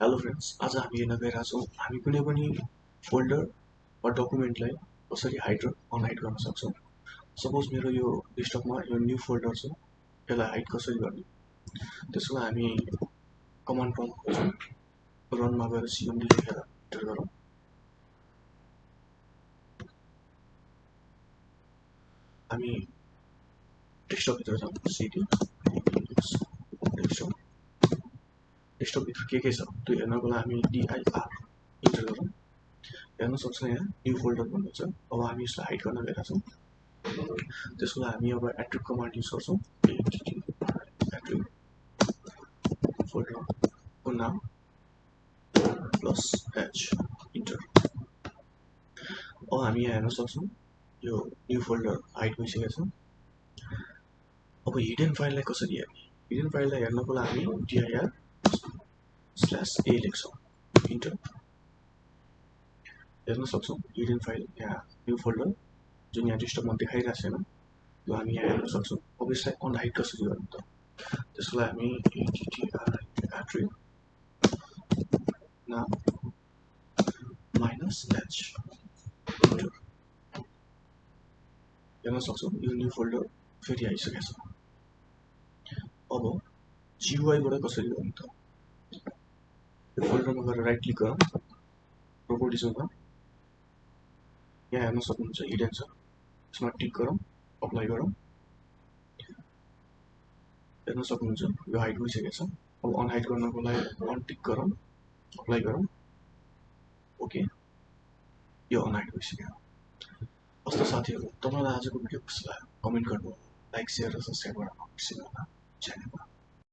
Hello friends, आज हामी हेर्न गइरहेका छौँ हामी कुनै पनि फोल्डर वा डकुमेन्टलाई कसरी हाइड र अनहाइड गर्न सक्छौँ। सपोज मेरो यो डेस्कटपमा यो न्यू फोल्डर छ, यसलाई हाइड कसरी गर्ने त्यसको लागि हामी कमान्ड प्रम्प्ट खोज्छौँ। रनमा गएर cmd लेखेर इन्टर गरौँ। हामी डेस्कटपभित्र जाउँ, cd डेस्कटपभित्र के छ त्यो हेर्नको लागि हामी dir इन्टर गरौँ। हेर्न सक्छौँ यहाँ न्यू फोल्डर भन्ने छ। अब हामी यसलाई हाइड गर्न गइरहेका छौँ। त्यसको लागि हामी अब ATTRIB कमान्ड युज गर्छौँ। ATTRIB फोल्डरको नाम +h इन्टर। अब हामी यहाँ हेर्न सक्छौँ यो न्यू फोल्डर हाइड भइसकेको छ। अब हिडन फाइललाई कसरी हेर्ने? हिडन फाइललाई हेर्नको लागि dir /a लेख्छौँ, इन्टर। हेर्न सक्छौँ हिडन फाइल यहाँ न्यू फोल्डर जुन यहाँ डेस्कटपमा देखाइरहेको छैन त्यो हामी यहाँ हेर्न सक्छौँ। अब यसलाई अनहाइड कसरी गर्ने त? त्यसको लागि हामी ATTRIB नाम -h इन्टर। हेर्न सक्छौँ यो न्यू फोल्डर फेरि आइसकेको छ। अब GUI बाट कसरी गर्ने त? यो फोल्डरमा गएर राइट क्लिक गरौँ, प्रोपर्टिजमा यहाँ हेर्न सक्नुहुन्छ हिडन छ, यसमा टिक गरौँ, अप्लाई गरौँ। हेर्न सक्नुहुन्छ यो हाइड भइसकेको छ। अब अनहाइड गर्नको लागि अनटिक गरौँ, अप्लाई गरौँ, ओके, यो अनहाइड भइसक्यो। कस्तो साथीहरू, तपाईँलाई आजको भिडियो कस्तो लाग्यो कमेन्ट गर्नु, लाइक शेयर र सब्स्क्राइब गर्न नबिर्सिनु होला च्यानल।